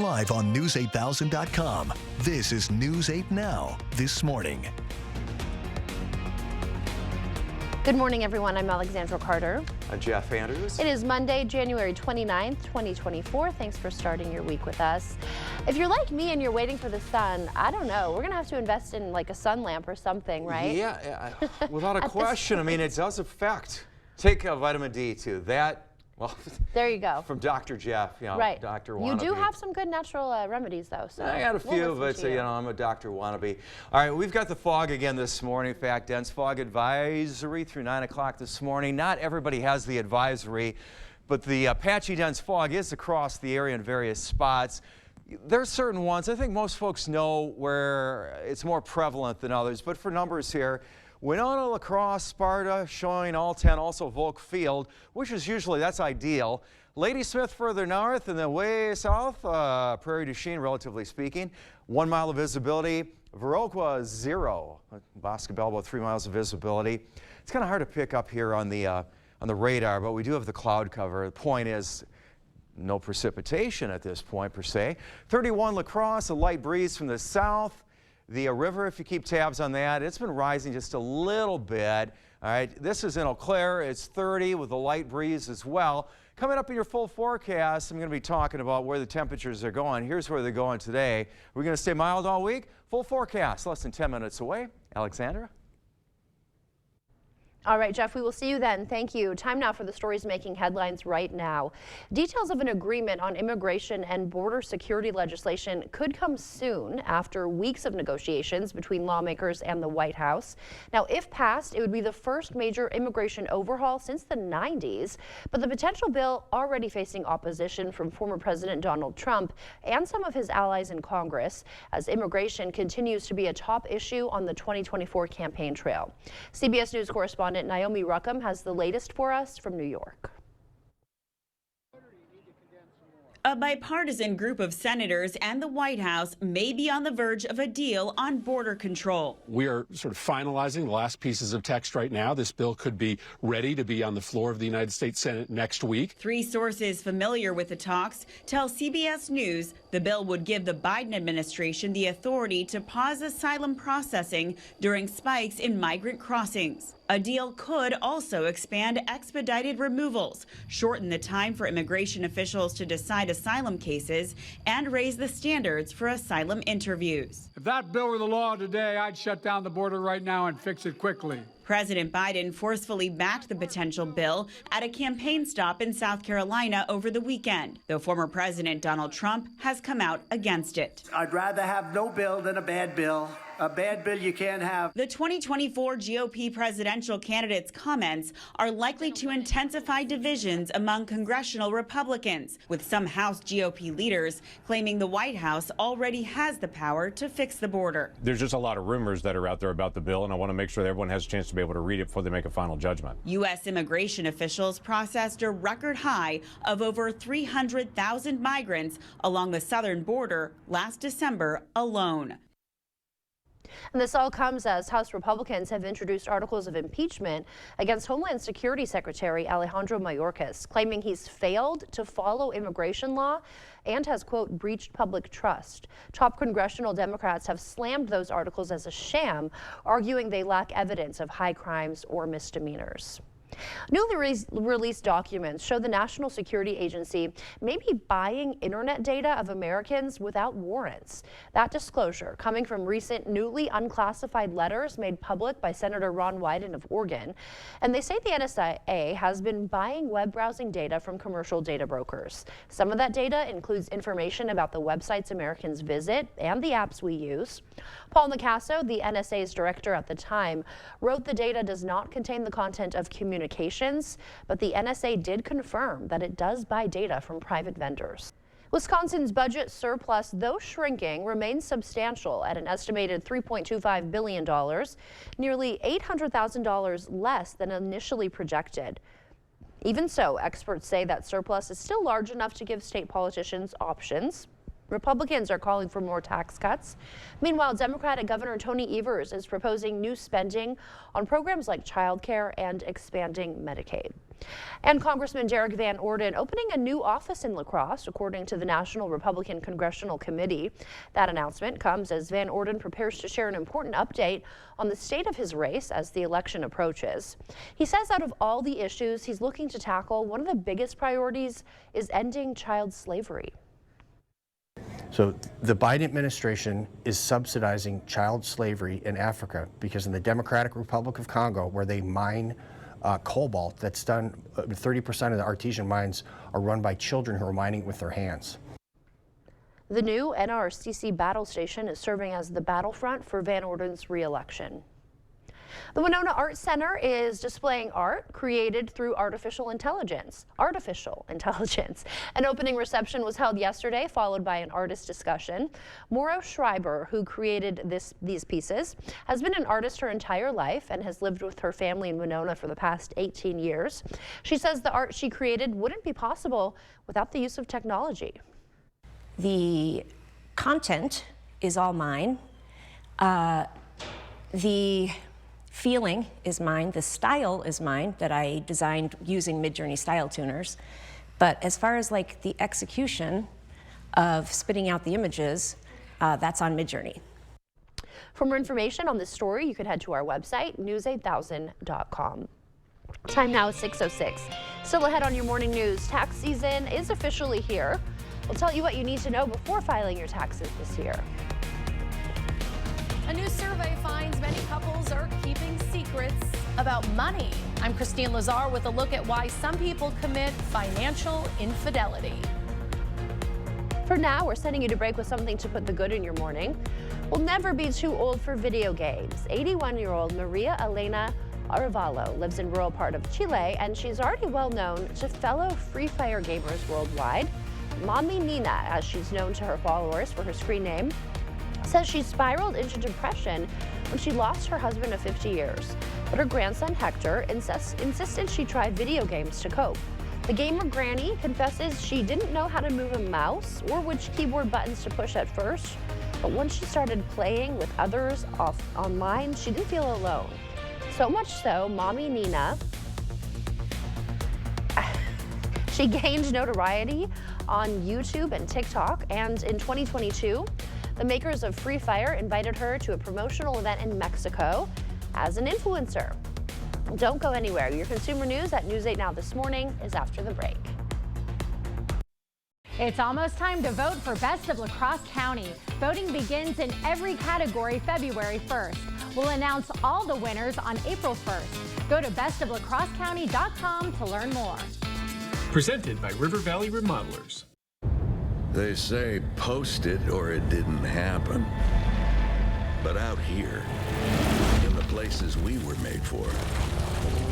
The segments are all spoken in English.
Live on News8000.com. This is News 8 Now, this morning. Good morning, everyone. I'm Alexandra Carter. I'm Jeff Andrews. It is Monday, January 29th, 2024. Thanks for starting your week with us. If you're like me and you're waiting for the sun, I don't know. We're going to have to invest in like a sun lamp or something, right? Yeah, without a question. I mean, it does affect. Take vitamin D too. That, well, there you go. From Dr. Jeff, you know, right. Dr. Wannabe. You do have some good natural remedies, though. So I got a few, but you know, I'm a Dr. Wannabe. All right, we've got the fog again this morning. In fact, dense fog advisory through 9 o'clock this morning. Not everybody has the advisory, but the patchy dense fog is across the area in various spots. There's certain ones, I think most folks know where it's more prevalent than others, but for numbers here, Winona, La Crosse, Sparta, showing all 10, also Volk Field, which is usually, that's ideal. Ladysmith further north, and then way south, Prairie du Chien, relatively speaking. 1 mile of visibility. Viroqua, 0. Bosque Balboa, 3 miles of visibility. It's kind of hard to pick up here on the radar, but we do have the cloud cover. The point is, no precipitation at this point, per se. 31 La Crosse, a light breeze from the south. The river, if you keep tabs on that, it's been rising just a little bit. All right, this is in Eau Claire. It's 30 with a light breeze as well. Coming up in your full forecast, I'm going to be talking about where the temperatures are going. Here's where they're going today. We're going to stay mild all week. Full forecast, less than 10 minutes away. Alexandra? All right, Jeff, we will see you then. Thank you. Time now for the stories making headlines right now. Details of an agreement on immigration and border security legislation could come soon after weeks of negotiations between lawmakers and the White House. Now, if passed, it would be the first major immigration overhaul since the 90s, but the potential bill already facing opposition from former President Donald Trump and some of his allies in Congress, as immigration continues to be a top issue on the 2024 campaign trail. CBS News correspondent Naomi Ruckham has the latest for us from New York. A bipartisan group of senators and the White House may be on the verge of a deal on border control. We are sort of finalizing the last pieces of text right now. This bill could be ready to be on the floor of the United States Senate next week. 3 sources familiar with the talks tell CBS News the bill would give the Biden administration the authority to pause asylum processing during spikes in migrant crossings. A deal could also expand expedited removals, shorten the time for immigration officials to decide asylum cases, and raise the standards for asylum interviews. If that bill were the law today, I'd shut down the border right now and fix it quickly. President Biden forcefully backed the potential bill at a campaign stop in South Carolina over the weekend, though former President Donald Trump has come out against it. I'd rather have no bill than a bad bill. A bad bill you can't have. The 2024 GOP presidential candidate's comments are likely to intensify divisions among congressional Republicans, with some House GOP leaders claiming the White House already has the power to fix the border. There's just a lot of rumors that are out there about the bill, and I want to make sure that everyone has a chance to be able to read it before they make a final judgment. U.S. immigration officials processed a record high of over 300,000 migrants along the southern border last December alone. And this all comes as House Republicans have introduced articles of impeachment against Homeland Security Secretary Alejandro Mayorkas, claiming he's failed to follow immigration law and has, quote, breached public trust. Top congressional Democrats have slammed those articles as a sham, arguing they lack evidence of high crimes or misdemeanors. Newly released documents show the National Security Agency may be buying internet data of Americans without warrants. That disclosure coming from recent newly unclassified letters made public by Senator Ron Wyden of Oregon. And they say the NSA has been buying web browsing data from commercial data brokers. Some of that data includes information about the websites Americans visit and the apps we use. Paul Nicasso, the NSA's director at the time, wrote the data does not contain the content of communications, but the NSA did confirm that it does buy data from private vendors. Wisconsin's budget surplus, though shrinking, remains substantial at an estimated $3.25 billion, nearly $800,000 less than initially projected. Even so, experts say that surplus is still large enough to give state politicians options. Republicans are calling for more tax cuts. Meanwhile, Democratic Governor Tony Evers is proposing new spending on programs like childcare and expanding Medicaid. And Congressman Derek Van Orden opening a new office in La Crosse, according to the National Republican Congressional Committee. That announcement comes as Van Orden prepares to share an important update on the state of his race as the election approaches. He says out of all the issues he's looking to tackle, one of the biggest priorities is ending child slavery. So the Biden administration is subsidizing child slavery in Africa because in the Democratic Republic of Congo, where they mine cobalt, that's done, 30% of the artesian mines are run by children who are mining it with their hands. The new NRCC battle station is serving as the battlefront for Van Orden's re-election. The Winona Art Center is displaying art created through artificial intelligence. An opening reception was held yesterday, followed by an artist discussion. Mauro Schreiber, who created these pieces, has been an artist her entire life and has lived with her family in Winona for the past 18 years. She says the art she created wouldn't be possible without the use of technology. The content is all mine. The feeling is mine, the style is mine that I designed using Midjourney style tuners. But as far as like the execution of spitting out the images, that's on Midjourney. For more information on this story, you can head to our website, news8000.com. Time now is 6:06. Still ahead on your morning news, tax season is officially here. We'll tell you what you need to know before filing your taxes this year. A new survey finds many couples are keeping secrets about money. I'm Christine Lazar with a look at why some people commit financial infidelity. For now, we're sending you to break with something to put the good in your morning. We'll never be too old for video games. 81-year-old Maria Elena Arevalo lives in rural part of Chile, and she's already well known to fellow Free Fire gamers worldwide. Mommy Nina, as she's known to her followers for her screen name, says she spiraled into depression when she lost her husband of 50 years. But her grandson Hector insisted she try video games to cope. The gamer granny confesses she didn't know how to move a mouse or which keyboard buttons to push at first, but once she started playing with others online, she didn't feel alone. So much so, Mommy Nina, she gained notoriety on YouTube and TikTok, and in 2022, the makers of Free Fire invited her to a promotional event in Mexico as an influencer. Don't go anywhere. Your consumer news at News 8 Now this morning is after the break. It's almost time to vote for Best of La Crosse County. Voting begins in every category February 1st. We'll announce all the winners on April 1st. Go to bestoflacrossecounty.com to learn more. Presented by River Valley Remodelers. They say post it or it didn't happen. But out here, in the places we were made for,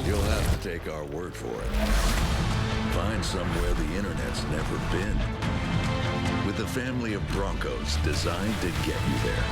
you'll have to take our word for it. Find somewhere the internet's never been. With a family of Broncos designed to get you there.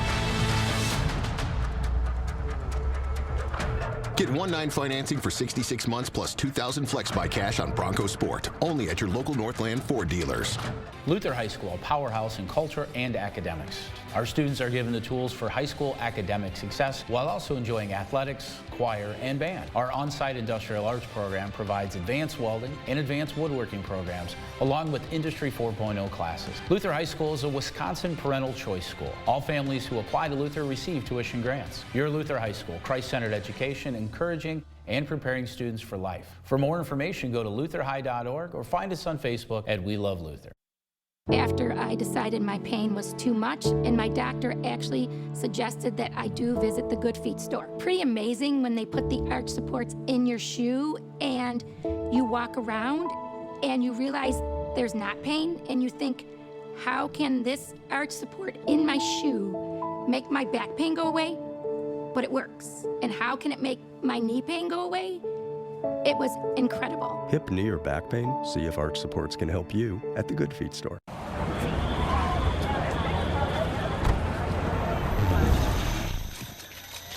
Get 1-9 financing for 66 months plus $2,000 flex by cash on Bronco Sport. Only at your local Northland Ford dealers. Luther High School, a powerhouse in culture and academics. Our students are given the tools for high school academic success while also enjoying athletics, choir, and band. Our on-site industrial arts program provides advanced welding and advanced woodworking programs, along with Industry 4.0 classes. Luther High School is a Wisconsin parental choice school. All families who apply to Luther receive tuition grants. Your Luther High School, Christ-centered education, encouraging and preparing students for life. For more information, go to lutherhigh.org or find us on Facebook at We Love Luther. After I decided my pain was too much, and my doctor actually suggested that I do visit the Good Feet store. Pretty amazing when they put the arch supports in your shoe and you walk around and you realize there's not pain, and you think, how can this arch support in my shoe make my back pain go away? But it works. And how can it make my knee pain go away? It was incredible. Hip, knee, or back pain? See if Arch Supports can help you at the Good Feet store.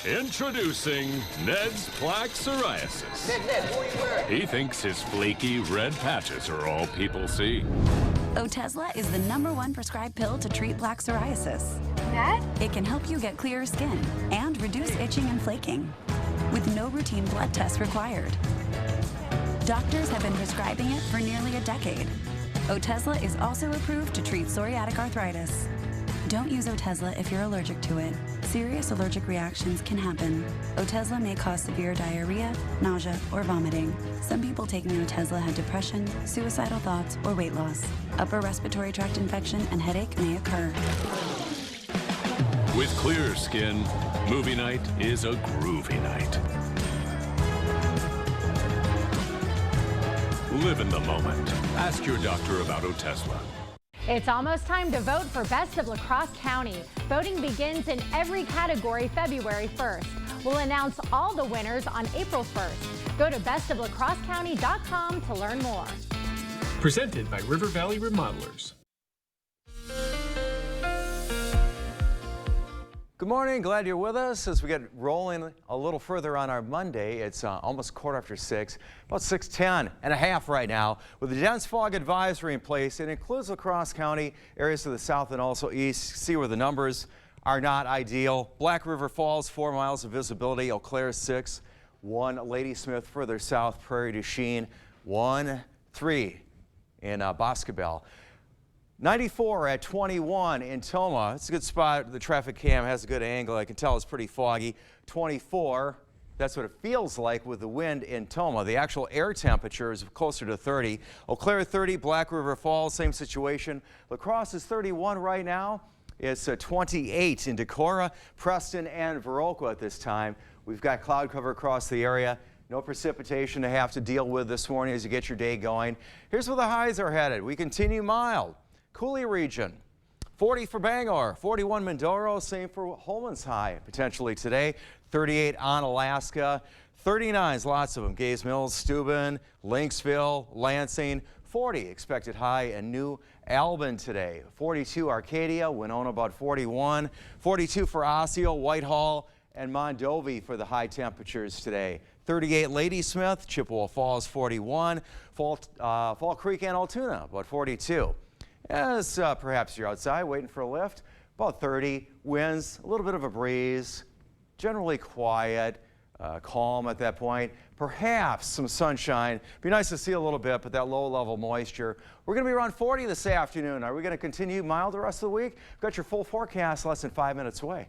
Introducing Ned's Plaque Psoriasis. Ned, what are you wearing? He thinks his flaky red patches are all people see. Otezla is the #1 prescribed pill to treat plaque psoriasis. Ned? It can help you get clearer skin and reduce itching and flaking with no routine blood tests required. Doctors have been prescribing it for nearly a decade. Otezla is also approved to treat psoriatic arthritis. Don't use Otezla if you're allergic to it. Serious allergic reactions can happen. Otezla may cause severe diarrhea, nausea, or vomiting. Some people taking Otezla have depression, suicidal thoughts, or weight loss. Upper respiratory tract infection and headache may occur. With clear skin, movie night is a groovy night. Live in the moment. Ask your doctor about Otezla. It's almost time to vote for Best of La Crosse County. Voting begins in every category February 1st. We'll announce all the winners on April 1st. Go to bestoflacrossecounty.com to learn more. Presented by River Valley Remodelers. Good morning, glad you're with us as we get rolling a little further on our Monday. It's almost 6:15, about 6:10 and a half right now. With the dense fog advisory in place, it includes La Crosse County, areas to the south and also east. See where the numbers are not ideal. Black River Falls, 4 miles of visibility. Eau Claire, 6. 1, Ladysmith, further south. Prairie du Chien, 1, 3 in Boscobel. 94 at 21 in Tomah. It's a good spot. The traffic cam has a good angle. I can tell it's pretty foggy. 24, that's what it feels like with the wind in Tomah. The actual air temperature is closer to 30. Eau Claire 30, Black River Falls, same situation. La Crosse is 31 right now. It's 28 in Decorah, Preston, and Viroqua at this time. We've got cloud cover across the area. No precipitation to have to deal with this morning as you get your day going. Here's where the highs are headed. We continue mild. Coulee region, 40 for Bangor, 41 Mindoro, same for Holman's High potentially today, 38 on Alaska, 39s, lots of them, Gays Mills, Steuben, Lynxville, Lansing, 40 expected high in New Albin today, 42 Arcadia, Winona about 41, 42 for Osseo, Whitehall, and Mondovi for the high temperatures today. 38 Ladysmith, Chippewa Falls 41, Fall Creek and Altoona about 42. As perhaps you're outside waiting for a lift, about 30, winds, a little bit of a breeze, generally quiet, calm at that point. Perhaps some sunshine. Be nice to see a little bit, but that low level moisture. We're going to be around 40 this afternoon. Are we going to continue mild the rest of the week? We've got your full forecast less than 5 minutes away.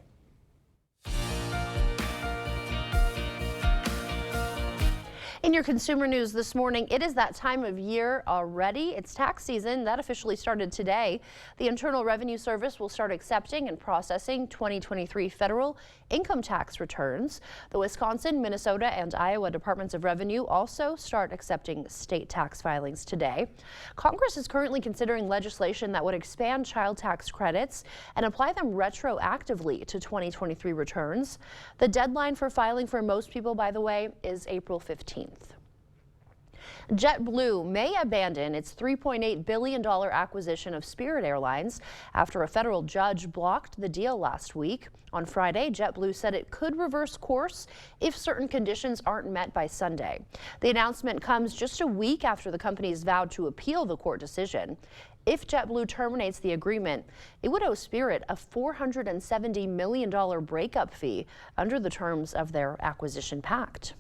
In your consumer news this morning, it is that time of year already. It's tax season. That officially started today. The Internal Revenue Service will start accepting and processing 2023 federal income tax returns. The Wisconsin, Minnesota, and Iowa Departments of Revenue also start accepting state tax filings today. Congress is currently considering legislation that would expand child tax credits and apply them retroactively to 2023 returns. The deadline for filing for most people, by the way, is April 15th. JetBlue may abandon its $3.8 billion acquisition of Spirit Airlines after a federal judge blocked the deal last week. On Friday, JetBlue said it could reverse course if certain conditions aren't met by Sunday. The announcement comes just a week after the companies vowed to appeal the court decision. If JetBlue terminates the agreement, it would owe Spirit a $470 million breakup fee under the terms of their acquisition pact.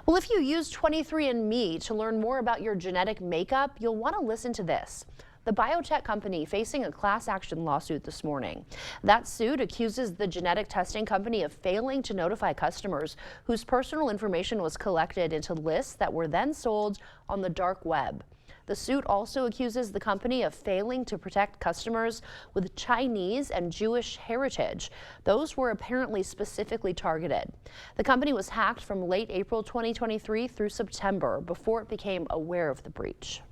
Well, if you use 23andMe to learn more about your genetic makeup, you'll want to listen to this. The biotech company facing a class action lawsuit this morning. That suit accuses the genetic testing company of failing to notify customers whose personal information was collected into lists that were then sold on the dark web. The suit also accuses the company of failing to protect customers with Chinese and Jewish heritage. Those were apparently specifically targeted. The company was hacked from late April 2023 through September before it became aware of the breach.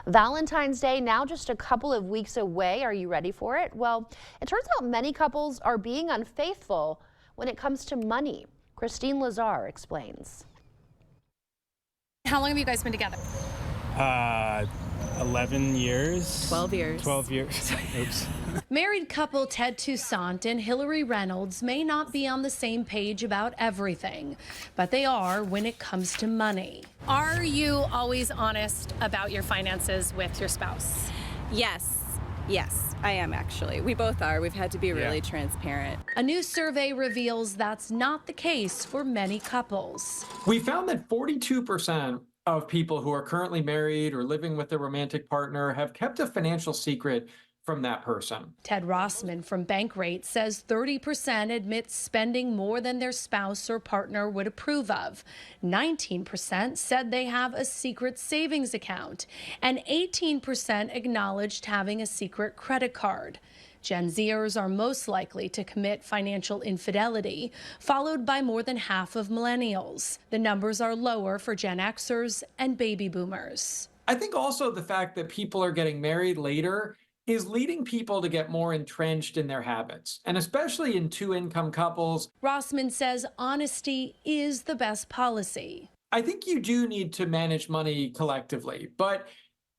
Valentine's Day now just a couple of weeks away. Are you ready for it? Well, it turns out many couples are being unfaithful when it comes to money. Christine Lazar explains. How long have you guys been together? 11 years. 12 years. 12 years. Oops. Married couple Ted Toussaint and Hillary Reynolds may not be on the same page about everything, but they are when it comes to money. Are you always honest about your finances with your spouse? Yes. Yes, I am actually. We both are. We've had to be really transparent. A new survey reveals that's not the case for many couples. We found that 42% of people who are currently married or living with their romantic partner have kept a financial secret from that person. Ted Rossman from Bankrate says 30% admit spending more than their spouse or partner would approve of. 19% said they have a secret savings account, and 18% acknowledged having a secret credit card. Gen Zers are most likely to commit financial infidelity, followed by more than half of millennials. The numbers are lower for Gen Xers and baby boomers. I think also the fact that people are getting married later is leading people to get more entrenched in their habits, and especially in two-income couples. Rossman says honesty is the best policy. I think you do need to manage money collectively, but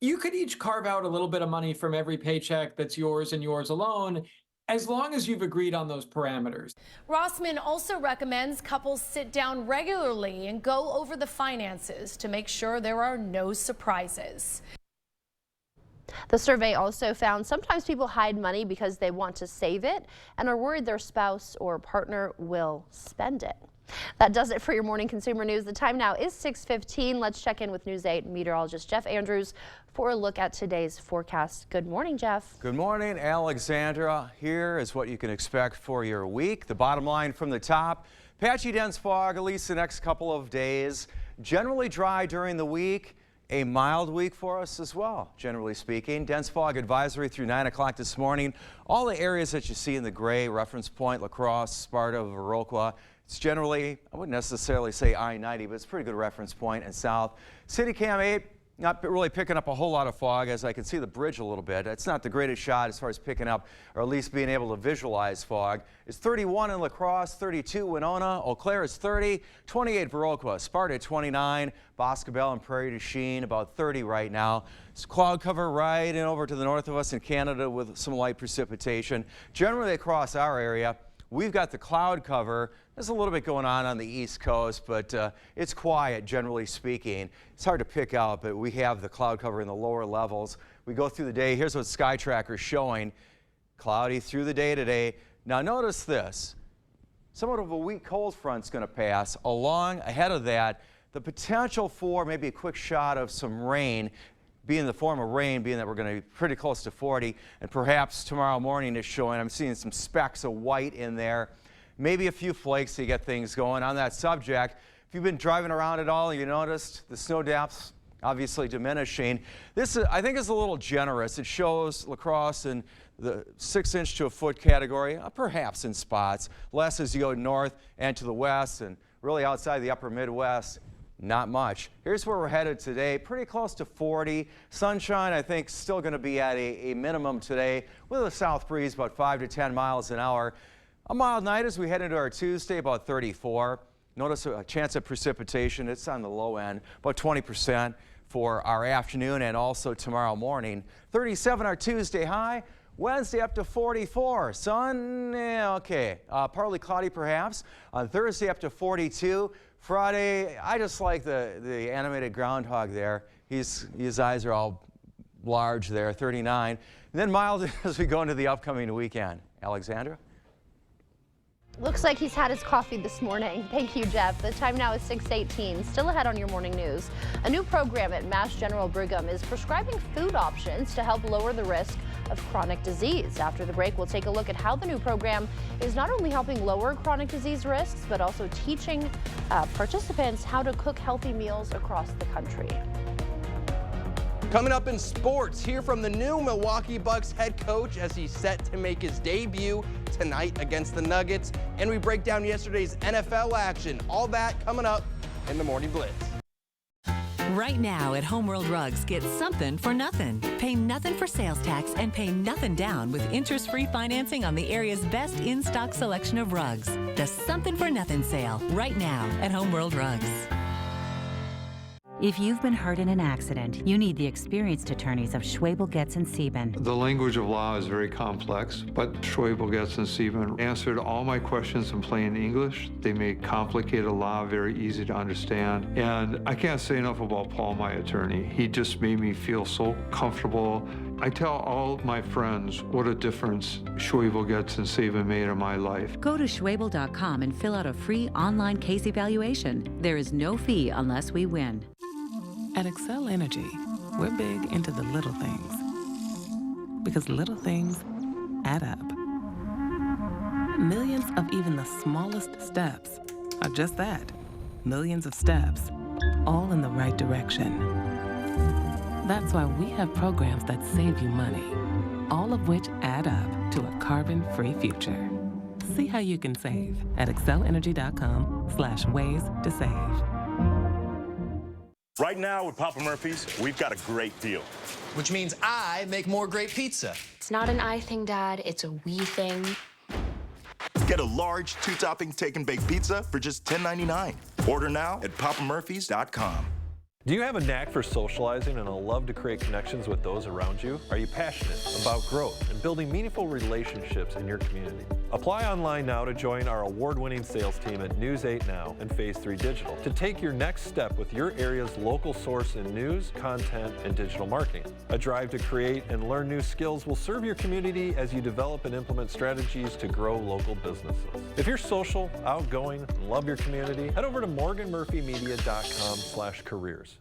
you could each carve out a little bit of money from every paycheck that's yours and yours alone, as long as you've agreed on those parameters. Rossman also recommends couples sit down regularly and go over the finances to make sure there are no surprises. The survey also found sometimes people hide money because they want to save it and are worried their spouse or partner will spend it. That does it for your morning consumer news. The time now is 6:15. Let's check in with News 8 meteorologist Jeff Andrews for a look at today's forecast. Good morning, Jeff. Good morning, Alexandra. Here is what you can expect for your week. The bottom line from the top, patchy dense fog at least the next couple of days. Generally dry during the week. A mild week for us as well, generally speaking. Dense fog advisory through 9 o'clock this morning. All the areas that you see in the gray, Reference Point, La Crosse, Sparta, Viroqua. It's generally, I wouldn't necessarily say I-90, but it's a pretty good reference point and south. City Cam 8, not really picking up a whole lot of fog as I can see the bridge a little bit. It's not the greatest shot as far as picking up or at least being able to visualize fog. It's 31 in La Crosse, 32 Winona, Eau Claire is 30, 28 Viroqua, Sparta 29, Boscobel and Prairie du Chien about 30 right now. It's cloud cover right and over to the north of us in Canada with some light precipitation. Generally across our area, we've got the cloud cover. There's a little bit going on the East Coast, but it's quiet, generally speaking. It's hard to pick out, but we have the cloud cover in the lower levels. We go through the day. Here's what Sky Tracker is showing. Cloudy through the day today. Now notice this. Somewhat of a weak cold front's going to pass. Along ahead of that, the potential for maybe a quick shot of some rain, being in the form of rain, being that we're going to be pretty close to 40, and perhaps tomorrow morning is showing. I'm seeing some specks of white in there. Maybe a few flakes to get things going. On that subject, if you've been driving around at all, you noticed the snow depths obviously diminishing. This, I think, is a little generous. It shows La Crosse in the 6-inch to a foot category, perhaps in spots. Less as you go north and to the west, and really outside the upper Midwest, not much. Here's where we're headed today, pretty close to 40. Sunshine, I think, still going to be at a minimum today with a south breeze about 5 to 10 miles an hour. A mild night as we head into our Tuesday, about 34. Notice a chance of precipitation. It's on the low end, about 20% for our afternoon and also tomorrow morning. 37 our Tuesday high. Wednesday up to 44. Sun, okay. Partly cloudy perhaps. On Thursday up to 42. Friday, I just like the animated groundhog there. His eyes are all large there, 39. And then mild as we go into the upcoming weekend. Alexandra? Looks like he's had his coffee this morning. Thank you, Jeff. The time now is 6:18. Still ahead on your morning news. A new program at Mass General Brigham is prescribing food options to help lower the risk of chronic disease. After the break, we'll take a look at how the new program is not only helping lower chronic disease risks, but also teaching participants how to cook healthy meals across the country. Coming up in sports, hear from the new Milwaukee Bucks head coach as he's set to make his debut tonight against the Nuggets. And we break down yesterday's NFL action. All that coming up in the Morning Blitz. Right now at Homeworld Rugs, get something for nothing. Pay nothing for sales tax and pay nothing down with interest-free financing on the area's best in-stock selection of rugs. The Something for Nothing sale right now at Homeworld Rugs. If you've been hurt in an accident, you need the experienced attorneys of Schwabel, Getz & Sieben. The language of law is very complex, but Schwabel, Getz & Sieben answered all my questions in plain English. They made complicated law very easy to understand. And I can't say enough about Paul, my attorney. He just made me feel so comfortable I tell all of my friends what a difference Schwebel Gets and Saban made in my life. Go to Schwebel.com and fill out a free online case evaluation. There is no fee unless we win. At Excel Energy, we're big into the little things. Because little things add up. Millions of even the smallest steps are just that. Millions of steps, all in the right direction. That's why we have programs that save you money, all of which add up to a carbon-free future. See how you can save at excelenergy.com/ways to save. Right now with Papa Murphy's, we've got a great deal. Which means I make more great pizza. It's not an I thing, Dad. It's a we thing. Get a large 2-topping take and bake pizza for just $10.99. Order now at papamurphys.com. Do you have a knack for socializing and a love to create connections with those around you? Are you passionate about growth and building meaningful relationships in your community? Apply online now to join our award-winning sales team at News 8 Now and Phase 3 Digital to take your next step with your area's local source in news, content, and digital marketing. A drive to create and learn new skills will serve your community as you develop and implement strategies to grow local businesses. If you're social, outgoing, and love your community, head over to morganmurphymedia.com/careers.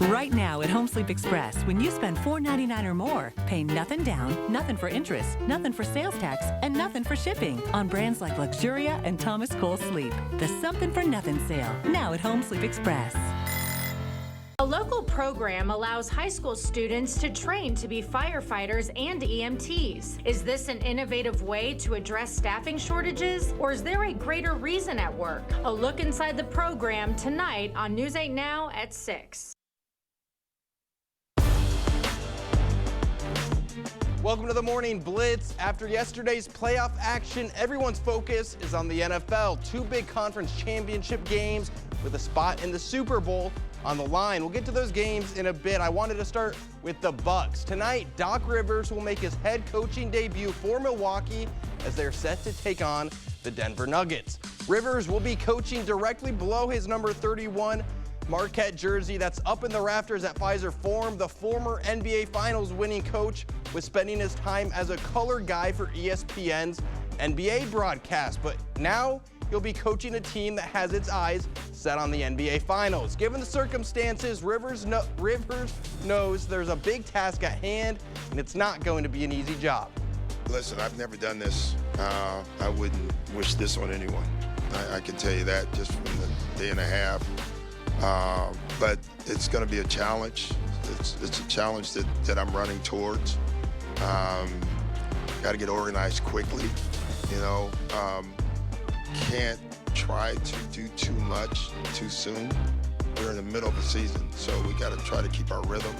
Right now at Home Sleep Express, when you spend $4.99 or more, pay nothing down, nothing for interest, nothing for sales tax, and nothing for shipping on brands like Luxuria and Thomas Cole Sleep. The Something for Nothing sale, now at Home Sleep Express. A local program allows high school students to train to be firefighters and EMTs. Is this an innovative way to address staffing shortages, or is there a greater reason at work? A look inside the program tonight on News 8 Now at 6. Welcome to the Morning Blitz. After yesterday's playoff action, everyone's focus is on the NFL. 2 big conference championship games with a spot in the Super Bowl on the line. We'll get to those games in a bit. I wanted to start with the Bucs. Tonight, Doc Rivers will make his head coaching debut for Milwaukee as they're set to take on the Denver Nuggets. Rivers will be coaching directly below his number 31 Marquette jersey that's up in the rafters at Pfizer Forum. The former NBA Finals winning coach was spending his time as a color guy for ESPN's NBA broadcast, but now he'll be coaching a team that has its eyes set on the NBA Finals. Given the circumstances, Rivers knows there's a big task at hand, and it's not going to be an easy job. Listen, I've never done this. I wouldn't wish this on anyone. I can tell you that just from the day and a half. But it's going to be a challenge. It's a challenge that I'm running towards. Got to get organized quickly, you know. Can't try to do too much too soon. We're in the middle of the season, so we got to try to keep our rhythm.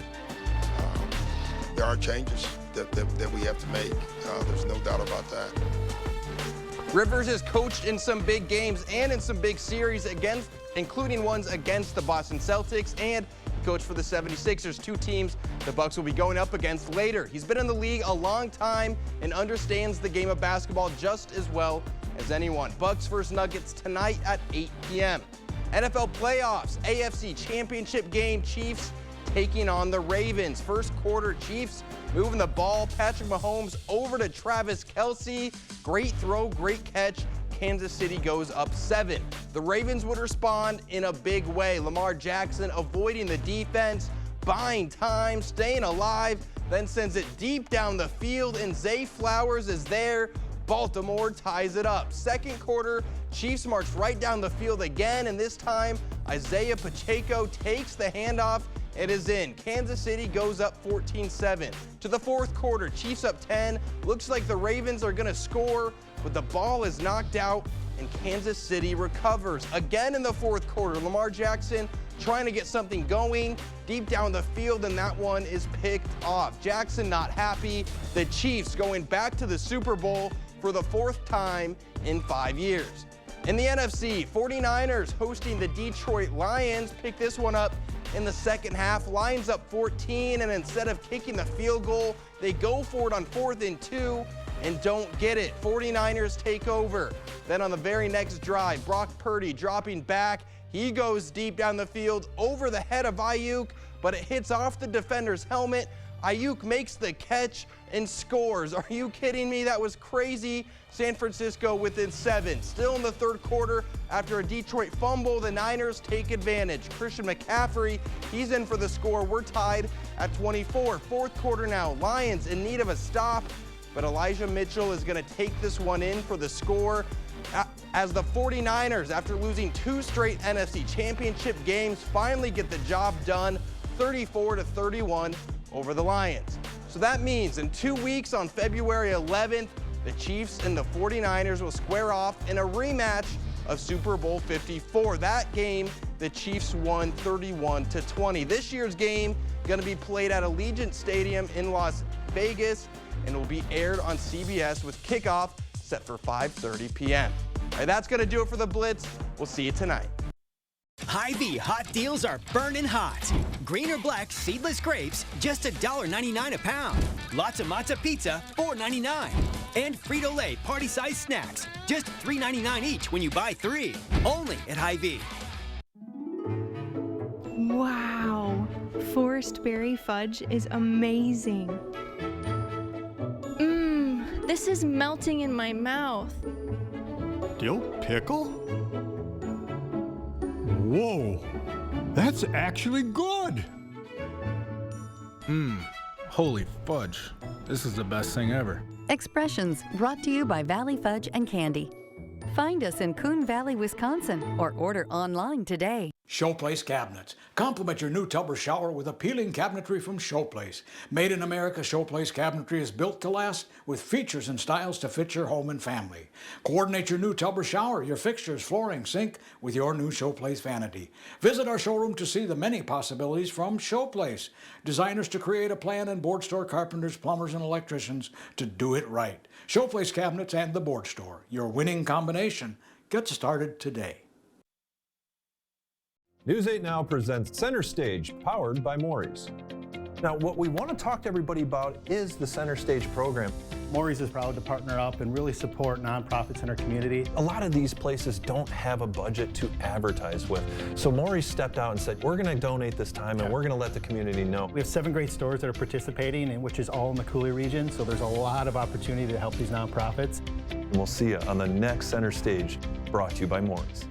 There are changes that we have to make. There's no doubt about that. Rivers has coached in some big games and in some big series including ones against the Boston Celtics, and coached for the 76ers, 2 teams the Bucs will be going up against later. He's been in the league a long time and understands the game of basketball just as well as anyone. Bucs vs. Nuggets tonight at 8 p.m. NFL playoffs, AFC Championship game, Chiefs taking on the Ravens. First quarter, Chiefs moving the ball. Patrick Mahomes over to Travis Kelce. Great throw, great catch. Kansas City goes up 7. The Ravens would respond in a big way. Lamar Jackson avoiding the defense, buying time, staying alive, then sends it deep down the field, and Zay Flowers is there. Baltimore ties it up. Second quarter, Chiefs march right down the field again, and this time Isaiah Pacheco takes the handoff. It is in. Kansas City goes up 14-7. To the fourth quarter, Chiefs up 10. Looks like the Ravens are going to score, but the ball is knocked out, and Kansas City recovers. Again in the fourth quarter, Lamar Jackson trying to get something going deep down the field, and that one is picked off. Jackson not happy. The Chiefs going back to the Super Bowl for the 4th time in 5 years. In the NFC, 49ers hosting the Detroit Lions. Pick this one up in the second half. Lions up 14, and instead of kicking the field goal, they go for it on 4th and 2 and don't get it. 49ers take over. Then on the very next drive, Brock Purdy dropping back. He goes deep down the field over the head of Ayuk, but it hits off the defender's helmet. Ayuk makes the catch and scores. Are you kidding me? That was crazy. San Francisco within 7. Still in the third quarter, after a Detroit fumble, the Niners take advantage. Christian McCaffrey, he's in for the score. We're tied at 24. Fourth quarter now. Lions in need of a stop, but Elijah Mitchell is going to take this one in for the score. As the 49ers, after losing 2 straight NFC Championship games, finally get the job done, 34-31 over the Lions. So that means in 2 weeks, on February 11th, the Chiefs and the 49ers will square off in a rematch of Super Bowl 54. That game, the Chiefs won 31-20. This year's game going to be played at Allegiant Stadium in Las Vegas and will be aired on CBS with kickoff set for 5:30 p.m. All right, that's going to do it for the Blitz. We'll see you tonight. Hy-Vee hot deals are burning hot. Green or black seedless grapes, just $1.99 a pound. Lots of Matza pizza, $4.99. And Frito-Lay party-sized snacks, just $3.99 each when you buy 3. Only at Hy-Vee. Wow, forest berry fudge is amazing. This is melting in my mouth. Dill pickle? Whoa, that's actually good. Holy fudge. This is the best thing ever. Expressions brought to you by Valley Fudge and Candy. Find us in Coon Valley, Wisconsin, or order online today. Showplace Cabinets. Complement your new tub or shower with appealing cabinetry from Showplace. Made in America, Showplace Cabinetry is built to last with features and styles to fit your home and family. Coordinate your new tub or shower, your fixtures, flooring, sink with your new Showplace vanity. Visit our showroom to see the many possibilities from Showplace. Designers to create a plan and board store carpenters, plumbers, and electricians to do it right. Showplace Cabinets and the Board Store. Your winning combination. Get started today. News 8 Now presents Center Stage, powered by Maury's. Now, what we want to talk to everybody about is the Center Stage program. Maury's is proud to partner up and really support nonprofits in our community. A lot of these places don't have a budget to advertise with. So Maury's stepped out and said, we're going to donate this time and we're going to let the community know. We have 7 great stores that are participating, and which is all in the Cooley region, so there's a lot of opportunity to help these nonprofits. And we'll see you on the next Center Stage, brought to you by Maury's.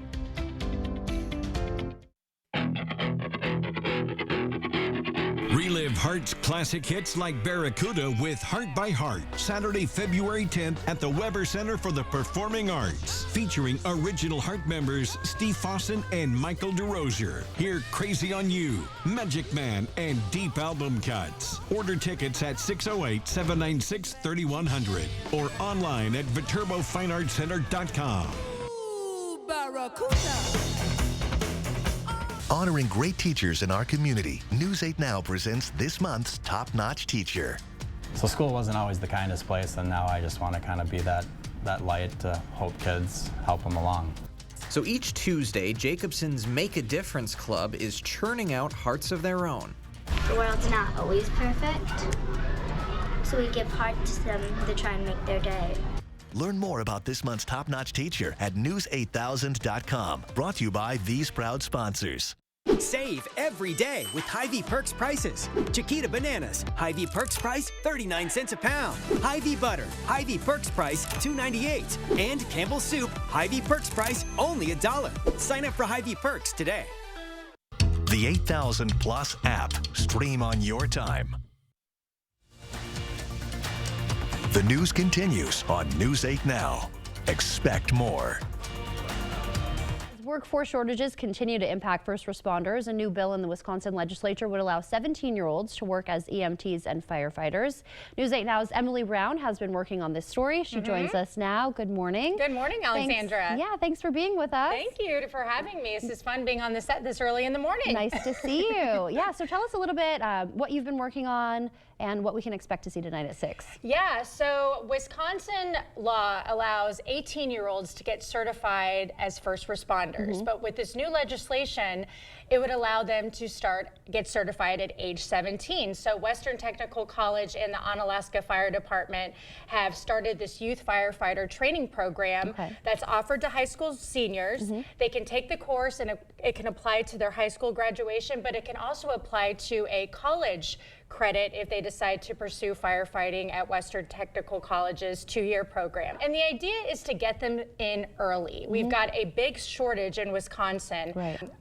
Relive Heart's classic hits like Barracuda with Heart by Heart, Saturday, February 10th at the Weber Center for the Performing Arts, featuring original Heart members Steve Fossen and Michael DeRosier. Hear Crazy on You, Magic Man, and Deep Album Cuts. Order tickets at 608-796-3100 or online at ViterboFineArtsCenter.com. Ooh, Barracuda! Honoring great teachers in our community, News 8 Now presents this month's top-notch teacher. So school wasn't always the kindest place, and now I just want to kind of be that light to help kids, help them along. So each Tuesday, Jacobson's Make a Difference Club is churning out hearts of their own. The world's not always perfect, so we give hearts to them to try and make their day. Learn more about this month's top-notch teacher at news8000.com. Brought to you by these proud sponsors. Save every day with Hy-Vee Perks prices. Chiquita bananas, Hy-Vee Perks price 39 cents a pound. Hy-Vee butter, Hy-Vee Perks price $2.98. And Campbell's soup, Hy-Vee Perks price only $1. Sign up for Hy-Vee Perks today. The 8000 Plus app. Stream on your time. The news continues on News 8 Now. Expect more. Workforce shortages continue to impact first responders. A new bill in the Wisconsin legislature would allow 17-year-olds to work as EMTs and firefighters. News 8 Now's Emily Brown has been working on this story. She joins us now. Good morning. Good morning, Alexandra. Thanks for being with us. Thank you for having me. This is fun being on the set this early in the morning. Nice to see you. So tell us a little bit what you've been working on and what we can expect to see tonight at 6. Yeah, so Wisconsin law allows 18-year-olds to get certified as first responders, but with this new legislation, it would allow them to get certified at age 17. So Western Technical College and the Onalaska Fire Department have started this youth firefighter training program that's offered to high school seniors. They can take the course and it can apply to their high school graduation, but it can also apply to a college credit if they decide to pursue firefighting at Western Technical College's 2-year program. And the idea is to get them in early. We've got a big shortage in Wisconsin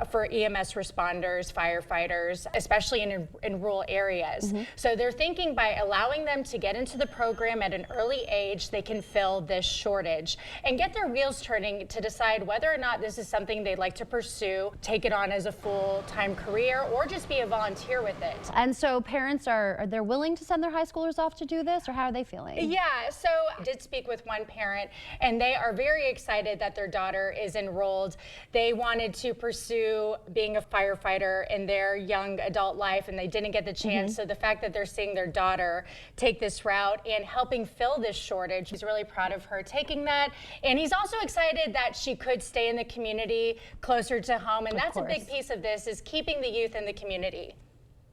for EMS responders, firefighters, especially in rural areas. So they're thinking by allowing them to get into the program at an early age, they can fill this shortage and get their wheels turning to decide whether or not this is something they'd like to pursue, take it on as a full-time career, or just be a volunteer with it. And so parents are they willing to send their high schoolers off to do this, or how are they feeling? Yeah, so I did speak with one parent, and they are very excited that their daughter is enrolled. They wanted to pursue being a firefighter in their young adult life, and they didn't get the chance. So the fact that they're seeing their daughter take this route and helping fill this shortage, he's really proud of her taking that. And he's also excited that she could stay in the community closer to home, and that's a big piece of this, is keeping the youth in the community.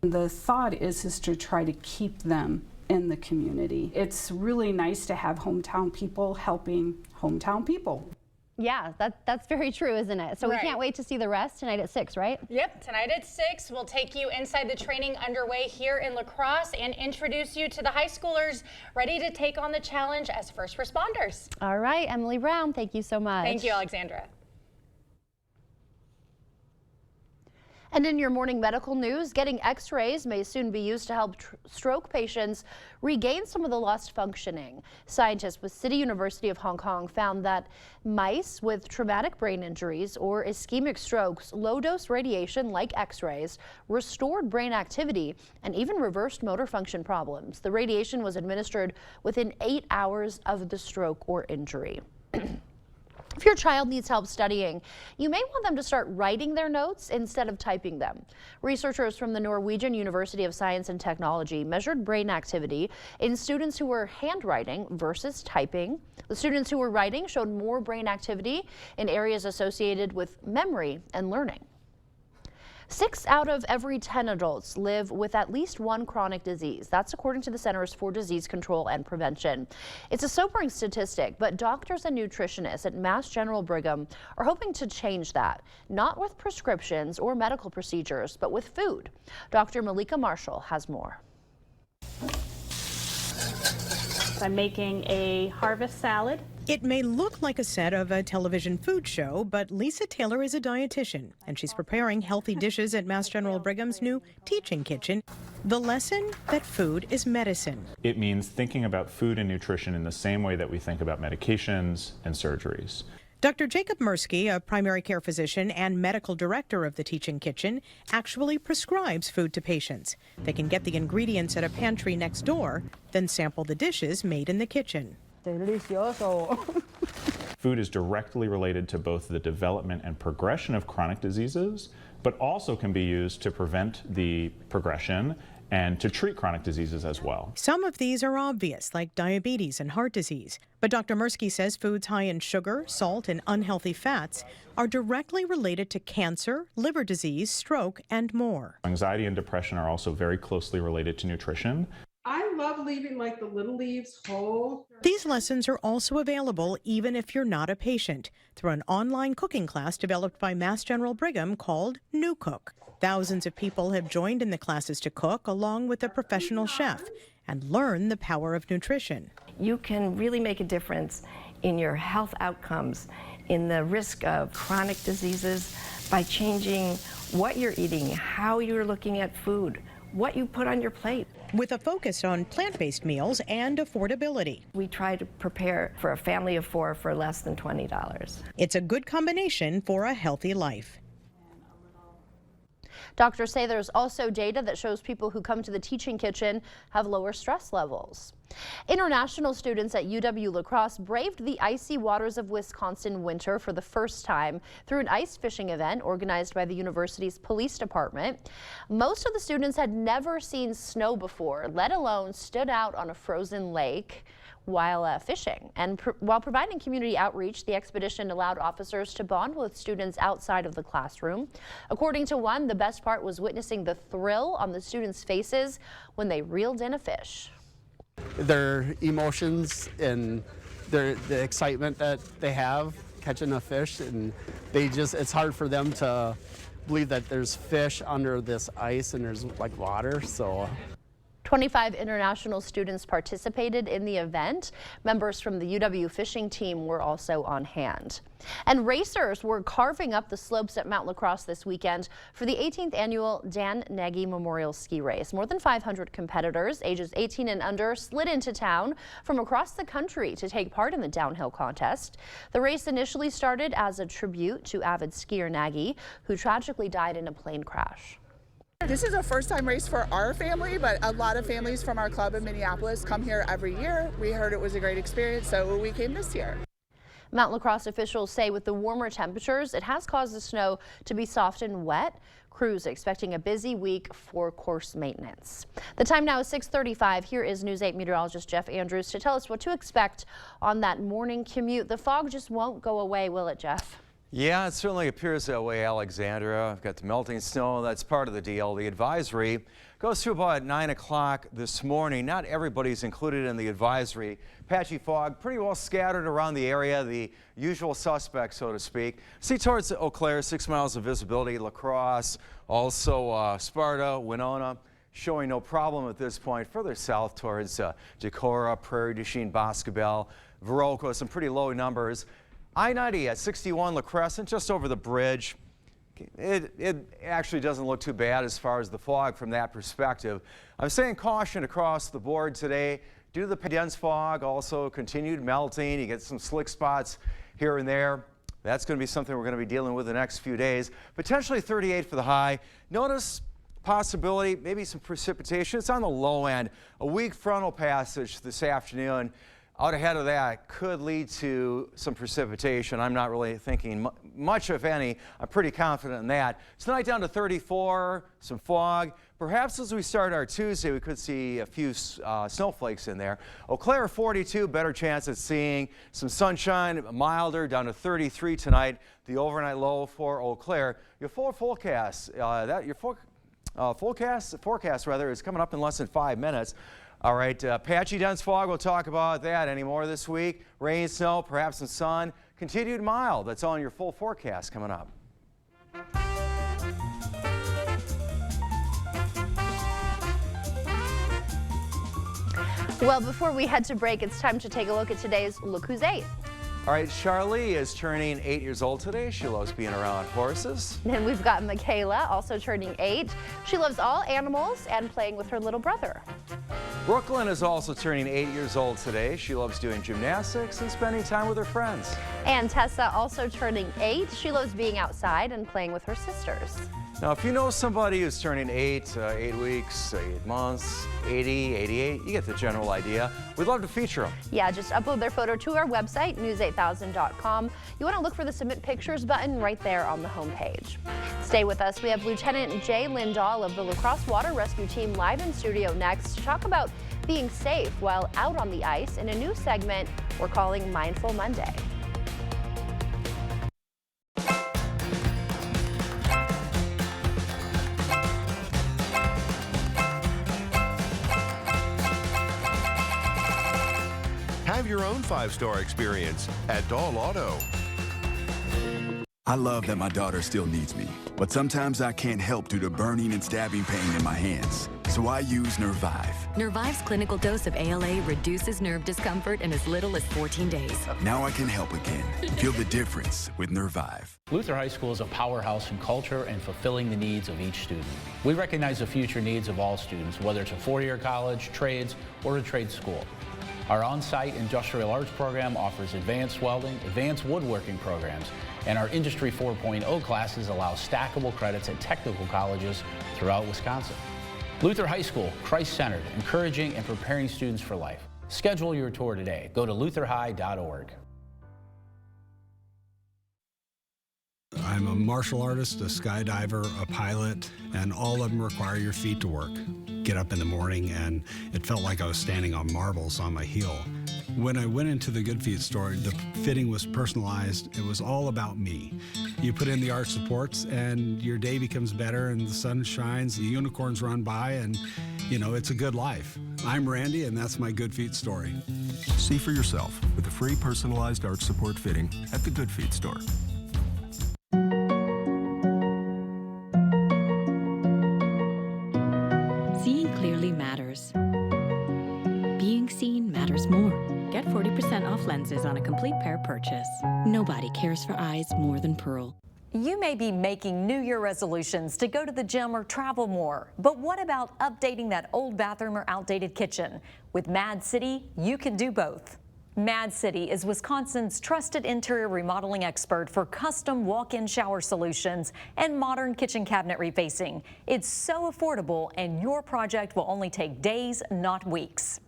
The thought is to try to keep them in the community. It's really nice to have hometown people helping hometown people. Yeah, that's very true, isn't it? So we can't wait to see the rest tonight at 6, right? Yep, tonight at 6, we'll take you inside the training underway here in La Crosse and introduce you to the high schoolers ready to take on the challenge as first responders. All right, Emily Brown, thank you so much. Thank you, Alexandra. And in your morning medical news, getting x-rays may soon be used to help stroke patients regain some of the lost functioning. Scientists with City University of Hong Kong found that mice with traumatic brain injuries or ischemic strokes, low-dose radiation like x-rays restored brain activity and even reversed motor function problems. The radiation was administered within 8 hours of the stroke or injury. If your child needs help studying, you may want them to start writing their notes instead of typing them. Researchers from the Norwegian University of Science and Technology measured brain activity in students who were handwriting versus typing. The students who were writing showed more brain activity in areas associated with memory and learning. 6 out of every 10 adults live with at least one chronic disease. That's according to the Centers for Disease Control and Prevention. It's a sobering statistic, but doctors and nutritionists at Mass General Brigham are hoping to change that, not with prescriptions or medical procedures, but with food. Dr. Malika Marshall has more. I'm making a harvest salad. It may look like a set of a television food show, but Lisa Taylor is a dietitian, and she's preparing healthy dishes at Mass General Brigham's new teaching kitchen. The lesson that food is medicine. It means thinking about food and nutrition in the same way that we think about medications and surgeries. Dr. Jacob Mirsky, a primary care physician and medical director of the teaching kitchen, actually prescribes food to patients. They can get the ingredients at a pantry next door, then sample the dishes made in the kitchen. Delicioso. Food is directly related to both the development and progression of chronic diseases, but also can be used to prevent the progression and to treat chronic diseases as well. Some of these are obvious, like diabetes and heart disease. But Dr. Mirsky says foods high in sugar, salt, and unhealthy fats are directly related to cancer, liver disease, stroke, and more. Anxiety and depression are also very closely related to nutrition. I love leaving like the little leaves whole. These lessons are also available even if you're not a patient through an online cooking class developed by Mass General Brigham called New Cook. Thousands of people have joined in the classes to cook along with a professional chef and learn the power of nutrition. You can really make a difference in your health outcomes, in the risk of chronic diseases by changing what you're eating, how you're looking at food, what you put on your plate. With a focus on plant-based meals and affordability. We try to prepare for a family of 4 for less than $20. It's a good combination for a healthy life. Doctors say there's also data that shows people who come to the teaching kitchen have lower stress levels. International students at UW-La Crosse braved the icy waters of Wisconsin winter for the first time through an ice fishing event organized by the university's police department. Most of the students had never seen snow before, let alone stood out on a frozen lake while fishing. And while providing community outreach, the expedition allowed officers to bond with students outside of the classroom. According to one, the best part was witnessing the thrill on the students' faces when they reeled in a fish. Their emotions and the excitement that they have catching a fish, and it's hard for them to believe that there's fish under this ice and there's like water. So 25 international students participated in the event. Members from the UW fishing team were also on hand. And racers were carving up the slopes at Mount Lacrosse this weekend for the 18th annual Dan Nagy Memorial Ski Race. More than 500 competitors ages 18 and under slid into town from across the country to take part in the downhill contest. The race initially started as a tribute to avid skier Nagy, who tragically died in a plane crash. This is a first-time race for our family, but a lot of families from our club in Minneapolis come here every year. We heard it was a great experience, so we came this year. Mount Lacrosse officials say with the warmer temperatures, it has caused the snow to be soft and wet. Crews expecting a busy week for course maintenance. The time now is 6:35. Here is News 8 meteorologist Jeff Andrews to tell us what to expect on that morning commute. The fog just won't go away, will it, Jeff? Yeah, it certainly appears that way, Alexandra. I've got the melting snow. That's part of the deal. The advisory goes through about 9 o'clock this morning. Not everybody's included in the advisory. Patchy fog pretty well scattered around the area, the usual suspects, so to speak. See towards Eau Claire, 6 miles of visibility. La Crosse, also Sparta, Winona, showing no problem at this point. Further south towards Decorah, Prairie du Chien, Boscobel, Viroqua, some pretty low numbers. I-90 at 61 La Crescent, just over the bridge. It actually doesn't look too bad as far as the fog from that perspective. I'm saying caution across the board today due to the dense fog, also continued melting. You get some slick spots here and there. That's going to be something we're going to be dealing with the next few days. Potentially 38 for the high. Notice possibility, maybe some precipitation. It's on the low end. A weak frontal passage this afternoon. Out ahead of that could lead to some precipitation. I'm not really thinking much, if any. I'm pretty confident in that. Tonight down to 34, some fog. Perhaps as we start our Tuesday, we could see a few snowflakes in there. Eau Claire 42, better chance at seeing some sunshine, milder, down to 33 tonight. The overnight low for Eau Claire. Your full forecast, forecast rather, is coming up in less than 5 minutes. All right, patchy dense fog, we'll talk about that any more this week. Rain, snow, perhaps some sun. Continued mild, that's on your full forecast coming up. Well, before we head to break, it's time to take a look at today's Look Who's 8. All right, Charlie is turning 8 years old today. She loves being around horses. Then we've got Michaela, also turning 8. She loves all animals and playing with her little brother. Brooklyn is also turning 8 years old today. She loves doing gymnastics and spending time with her friends. And Tessa, also turning 8. She loves being outside and playing with her sisters. Now, if you know somebody who's turning 8 weeks, 8 months, 80, 88, you get the general idea. We'd love to feature them. Yeah, just upload their photo to our website, news8000.com. You want to look for the Submit Pictures button right there on the homepage. Stay with us. We have Lieutenant Jay Lindahl of the La Crosse Water Rescue Team live in studio next to talk about being safe while out on the ice in a new segment we're calling Mindful Monday. Have your own 5-star experience at Dahl Auto. I love that my daughter still needs me, but sometimes I can't help due to burning and stabbing pain in my hands. So I use Nervive. Nervive's clinical dose of ALA reduces nerve discomfort in as little as 14 days. Now I can help again. Feel the difference with Nervive. Luther High School is a powerhouse in culture and fulfilling the needs of each student. We recognize the future needs of all students, whether it's a four-year college, trades, or a trade school. Our on-site industrial arts program offers advanced welding, advanced woodworking programs, and our Industry 4.0 classes allow stackable credits at technical colleges throughout Wisconsin. Luther High School, Christ-centered, encouraging and preparing students for life. Schedule your tour today. Go to lutherhigh.org. I'm a martial artist, a skydiver, a pilot, and all of them require your feet to work. Get up in the morning and it felt like I was standing on marbles on my heel. When I went into the Good Feet store, the fitting was personalized. It was all about me. You put in the arch supports and your day becomes better and the sun shines, the unicorns run by, and you know, it's a good life. I'm Randy and that's my Good Feet story. See for yourself with a free personalized arch support fitting at the Good Feet store. Seeing clearly matters. differences on a complete pair purchase. Nobody cares for eyes more than Pearl. You may be making New Year resolutions to go to the gym or travel more, but what about updating that old bathroom or outdated kitchen? With Mad City, you can do both. Mad City is Wisconsin's trusted interior remodeling expert for custom walk-in shower solutions and modern kitchen cabinet refacing. It's so affordable, and your project will only take days, not weeks.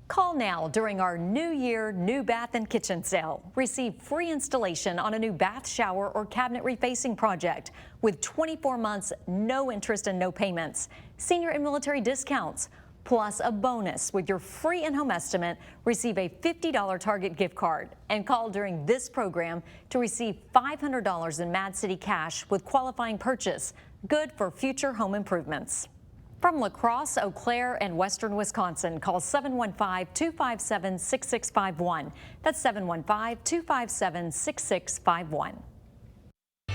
Call now during our New Year New Bath and Kitchen sale. Receive free installation on a new bath, shower, or cabinet refacing project with 24 months, no interest and no payments. Senior and military discounts, plus a bonus with your free in-home estimate. Receive a $50 Target gift card and call during this program to receive $500 in Mad City cash with qualifying purchase, good for future home improvements. From La Crosse, Eau Claire, and western Wisconsin, call 715-257-6651. That's 715-257-6651.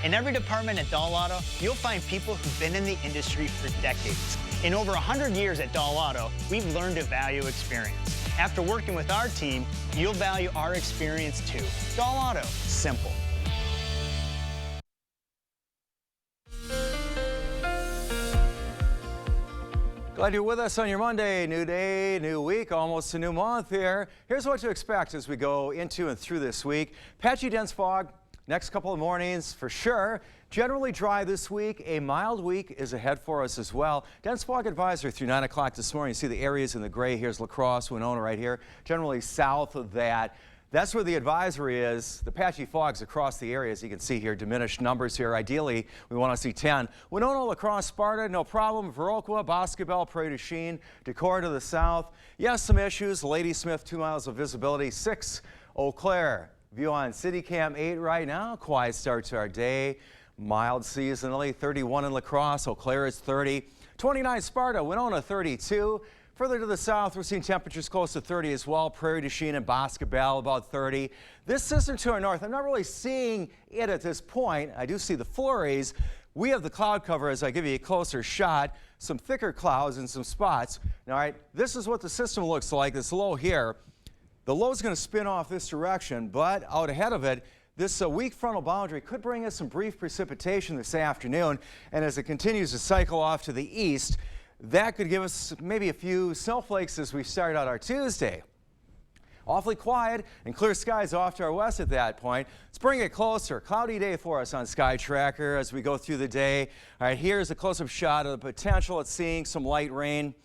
In every department at Dahl Auto, you'll find people who've been in the industry for decades. In over 100 years at Dahl Auto, we've learned to value experience. After working with our team, you'll value our experience too. Dahl Auto, simple. Glad you're with us on your Monday. New day, new week, almost a new month here. Here's what to expect as we go into and through this week. Patchy dense fog next couple of mornings for sure. Generally dry this week. A mild week is ahead for us as well. Dense fog advisory through 9 o'clock this morning. You see the areas in the gray. Here's La Crosse, Winona right here. Generally south of that. That's where the advisory is. The patchy fogs across the area, as you can see here, diminished numbers here. Ideally, we want to see 10. Winona, La Crosse, Sparta, no problem. Viroqua, Boscobel, Prairie du Chien, Decorah to the south. Yes, some issues. Ladysmith, 2 miles of visibility. 6, Eau Claire. View on City Cam 8 right now. Quiet start to our day. Mild seasonally. 31 in La Crosse. Eau Claire is 30. 29 Sparta. Winona 32. Further to the south, we're seeing temperatures close to 30 as well. Prairie du Chien and Boscobel about 30. This system to our north, I'm not really seeing it at this point. I do see the flurries. We have the cloud cover as I give you a closer shot. Some thicker clouds in some spots. All right, this is what the system looks like. This low here. The low is going to spin off this direction, but out ahead of it, this weak frontal boundary could bring us some brief precipitation this afternoon. And as it continues to cycle off to the east, that could give us maybe a few snowflakes as we start out our Tuesday. Awfully quiet and clear skies off to our west at that point. Let's bring it closer. Cloudy day for us on Sky Tracker as we go through the day. All right, here's a close-up shot of the potential at seeing some light rain.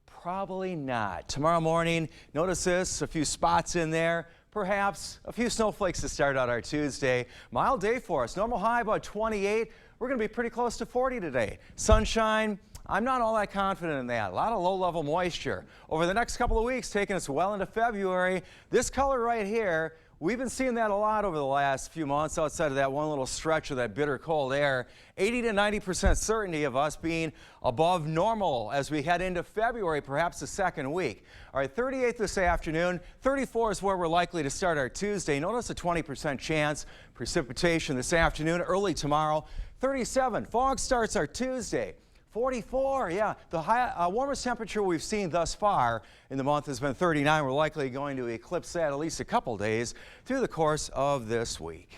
Probably not. Tomorrow morning, notice this, a few spots in there. Perhaps a few snowflakes to start out our Tuesday. Mild day for us. Normal high about 28. We're going to be pretty close to 40 today. Sunshine. I'm not all that confident in that. A lot of low-level moisture. Over the next couple of weeks, taking us well into February, this color right here, we've been seeing that a lot over the last few months outside of that one little stretch of that bitter cold air. 80 to 90% certainty of us being above normal as we head into February, perhaps the second week. All right, 38 this afternoon. 34 is where we're likely to start our Tuesday. Notice a 20% chance precipitation this afternoon, early tomorrow. 37, fog starts our Tuesday. 44, yeah. The warmest temperature we've seen thus far in the month has been 39. We're likely going to eclipse that at least a couple days through the course of this week.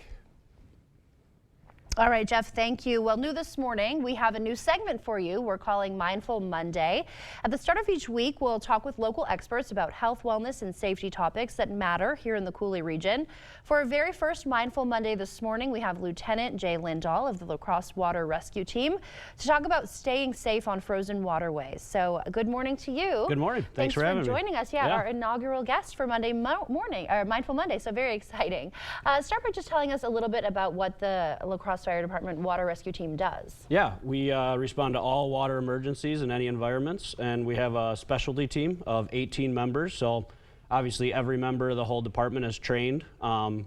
All right, Jeff, thank you. Well, new this morning, we have a new segment for you we're calling Mindful Monday. At the start of each week, we'll talk with local experts about health, wellness, and safety topics that matter here in the Cooley region. For our very first Mindful Monday this morning, we have Lieutenant Jay Lindahl of the La Crosse Water Rescue Team to talk about staying safe on frozen waterways. So good morning to you. Good morning. Thanks for having me. joining us. Yeah, our inaugural guest for Monday morning, or Mindful Monday, so very exciting. Start by just telling us a little bit about what the La Crosse Fire Department Water Rescue Team does. Yeah, we respond to all water emergencies in any environments, and we have a specialty team of 18 members. So obviously every member of the whole department is trained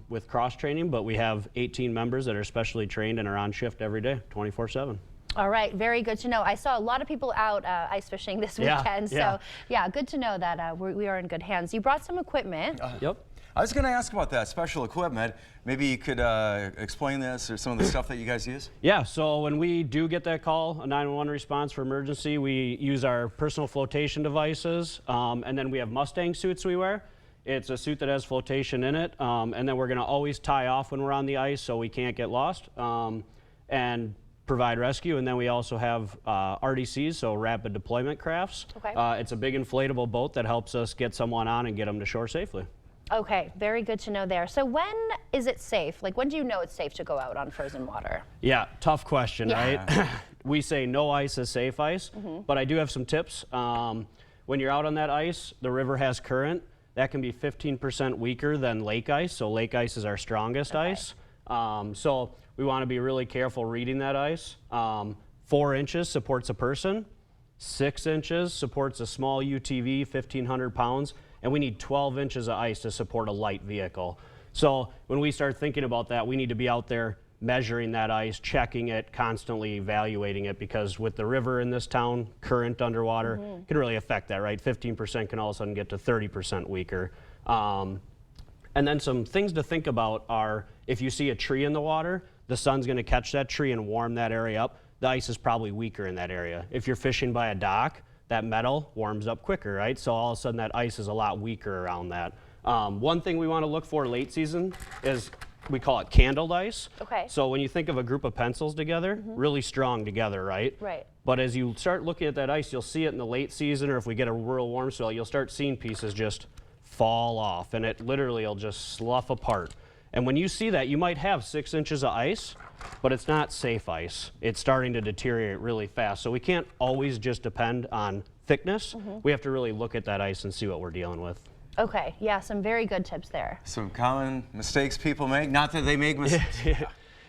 with cross training, but we have 18 members that are specially trained and are on shift every day, 24/7. All right, very good to know. I saw a lot of people out ice fishing this weekend, so yeah, good to know that we are in good hands. You brought some equipment. Yep. I was going to ask about that special equipment. Maybe you could explain this or some of the stuff that you guys use? Yeah, so when we do get that call, a 911 response for emergency, we use our personal flotation devices, and then we have Mustang suits we wear. It's a suit that has flotation in it, and then we're going to always tie off when we're on the ice so we can't get lost, and provide rescue. And then we also have RDCs, so rapid deployment crafts. Okay. It's a big inflatable boat that helps us get someone on and get them to shore safely. Okay, very good to know there. So when is it safe? Like, when do you know it's safe to go out on frozen water? Yeah, tough question, right? We say no ice is safe ice, but I do have some tips. When you're out on that ice, the river has current. That can be 15% weaker than lake ice, so lake ice is our strongest ice. So we want to be really careful reading that ice. 4 inches supports a person, 6 inches supports a small UTV, 1,500 pounds, and we need 12 inches of ice to support a light vehicle. So when we start thinking about that, we need to be out there measuring that ice, checking it, constantly evaluating it, because with the river in this town, current underwater, can really affect that, right? 15% can all of a sudden get to 30% weaker. And then some things to think about are, if you see a tree in the water, the sun's going to catch that tree and warm that area up. The ice is probably weaker in that area. If you're fishing by a dock, that metal warms up quicker, right? So all of a sudden that ice is a lot weaker around that. One thing we want to look for late season is, we call it candled ice. Okay. So when you think of a group of pencils together, really strong together, right? Right. But as you start looking at that ice, you'll see it in the late season, or if we get a real warm spell, you'll start seeing pieces just fall off, and it literally will just slough apart. And when you see that, you might have 6 inches of ice, but it's not safe ice. It's starting to deteriorate really fast. So we can't always just depend on thickness. We have to really look at that ice and see what we're dealing with. Okay, yeah, some very good tips there. Some common mistakes people make, not that they make mistakes.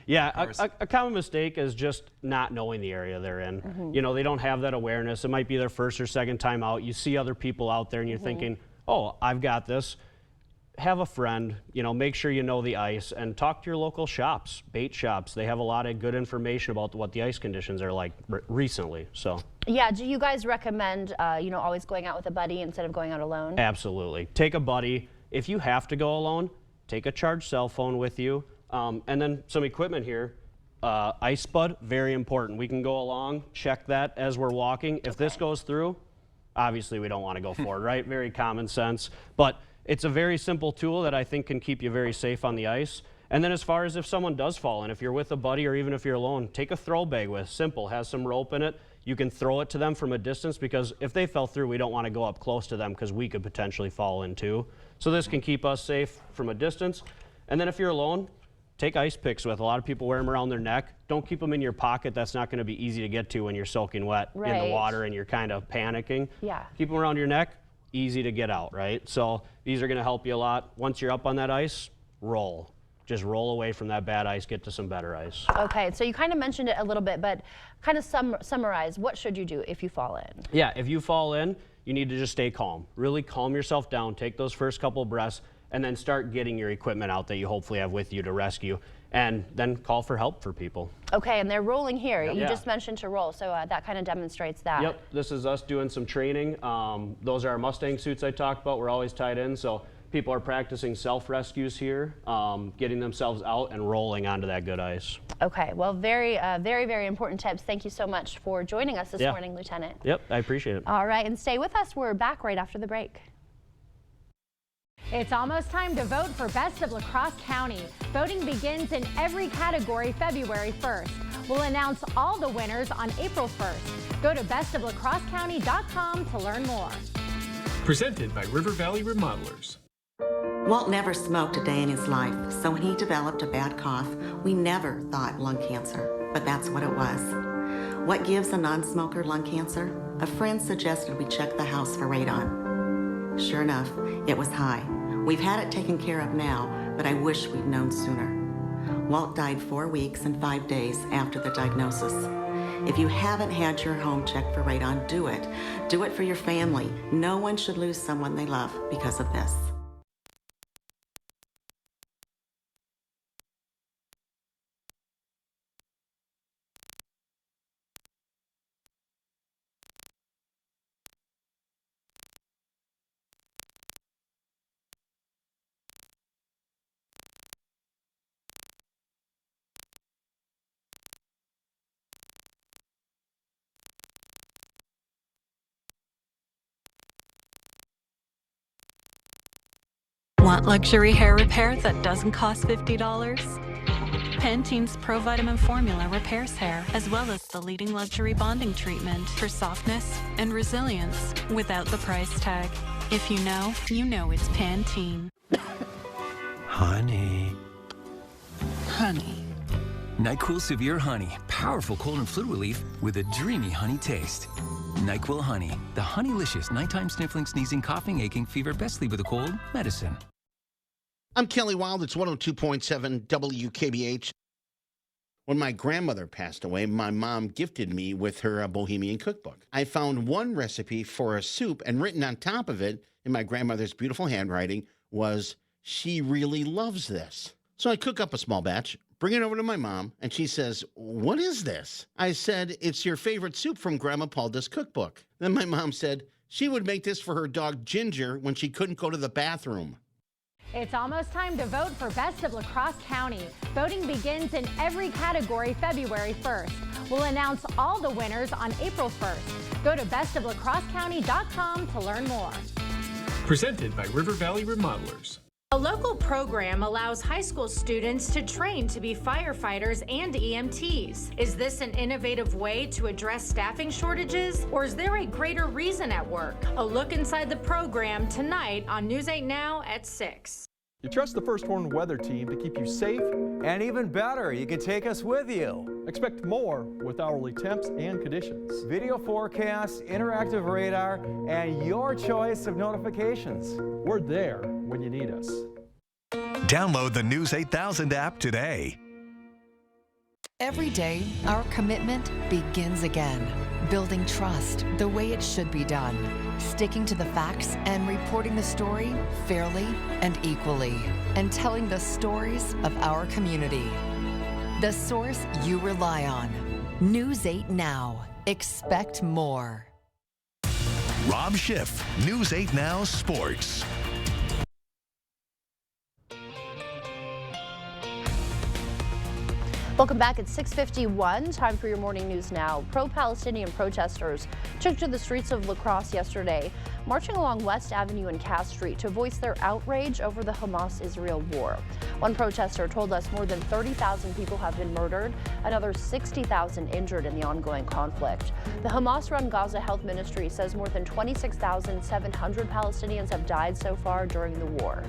Yeah, a common mistake is just not knowing the area they're in. You know, they don't have that awareness. It might be their first or second time out. You see other people out there and you're thinking, oh, I've got this. Have a friend, you know, make sure you know the ice, and talk to your local shops, bait shops. They have a lot of good information about what the ice conditions are like recently, so. Yeah, do you guys recommend, you know, always going out with a buddy instead of going out alone? Absolutely. Take a buddy. If you have to go alone, take a charged cell phone with you, and then some equipment here. Ice Spud, very important. We can go along, check that as we're walking. If this goes through, obviously we don't want to go forward, right? Very common sense. But it's a very simple tool that I think can keep you very safe on the ice. And then as far as if someone does fall in, if you're with a buddy or even if you're alone, take a throw bag with, simple, has some rope in it. You can throw it to them from a distance, because if they fell through, we don't want to go up close to them because we could potentially fall in too. So this can keep us safe from a distance. And then if you're alone, take ice picks with. A lot of people wear them around their neck. Don't keep them in your pocket. That's not going to be easy to get to when you're soaking wet in the water and you're kind of panicking. Yeah. Keep them around your neck, easy to get out, right? So these are going to help you a lot. Once you're up on that ice, roll. Just roll away from that bad ice, get to some better ice. Okay, so you kind of mentioned it a little bit, but kind of summarize, what should you do if you fall in? Yeah, if you fall in, you need to just stay calm. Really calm yourself down, take those first couple of breaths, and then start getting your equipment out that you hopefully have with you to rescue, and then call for help for people. Okay, and they're rolling here. You Yeah. just mentioned to roll, so that kind of demonstrates that. Yep, this is us doing some training. Those are our Mustang suits I talked about. We're always tied in, so people are practicing self-rescues here, getting themselves out and rolling onto that good ice. Okay, well, very, very important tips. Thank you so much for joining us this morning, Lieutenant. Yep, I appreciate it. All right, and stay with us. We're back right after the break. It's almost time to vote for Best of La Crosse County. Voting begins in every category February 1st. We'll announce all the winners on April 1st. Go to bestoflacrossecounty.com to learn more. Presented by River Valley Remodelers. Walt never smoked a day in his life, so when he developed a bad cough, we never thought lung cancer, but that's what it was. What gives a non-smoker lung cancer? A friend suggested we check the house for radon. Sure enough, it was high. We've had it taken care of now, but I wish we'd known sooner. Walt died 4 weeks and 5 days after the diagnosis. If you haven't had your home checked for radon, do it. Do it for your family. No one should lose someone they love because of this. Want luxury hair repair that doesn't cost $50? Pantene's Pro Vitamin Formula repairs hair, as well as the leading luxury bonding treatment for softness and resilience without the price tag. If you know it's Pantene. Honey. Honey. NyQuil Severe Honey. Powerful cold and flu relief with a dreamy honey taste. NyQuil Honey. The honeylicious nighttime sniffling, sneezing, coughing, aching, fever, best leave with a cold medicine. I'm Kelly Wild. It's 102.7 WKBH. When my grandmother passed away, my mom gifted me with her Bohemian cookbook. I found one recipe for a soup, and written on top of it in my grandmother's beautiful handwriting was, "She really loves this." So I cook up a small batch, bring it over to my mom, and she says, "What is this?" I said, "It's your favorite soup from Grandma Palda's cookbook." Then my mom said she would make this for her dog Ginger when she couldn't go to the bathroom. It's almost time to vote for Best of La Crosse County. Voting begins in every category February 1st. We'll announce all the winners on April 1st. Go to bestoflacrossecounty.com to learn more. Presented by River Valley Remodelers. A local program allows high school students to train to be firefighters and EMTs. Is this an innovative way to address staffing shortages, or is there a greater reason at work? A look inside the program tonight on News 8 Now at 6. You trust the First Warn Weather Team to keep you safe. And even better, you can take us with you. Expect more with hourly temps and conditions. Video forecasts, interactive radar, and your choice of notifications. We're there when you need us. Download the News 8000 app today. Every day, our commitment begins again. Building trust the way it should be done. Sticking to the facts and reporting the story fairly and equally. And telling the stories of our community. The source you rely on. News 8 Now. Expect more. Rob Schiff, News 8 Now Sports. Welcome back at 6:51. Time for your morning news now. Pro-Palestinian protesters took to the streets of La Crosse yesterday, marching along West Avenue and Cass Street to voice their outrage over the Hamas-Israel war. One protester told us more than 30,000 people have been murdered, another 60,000 injured in the ongoing conflict. The Hamas-run Gaza Health Ministry says more than 26,700 Palestinians have died so far during the war.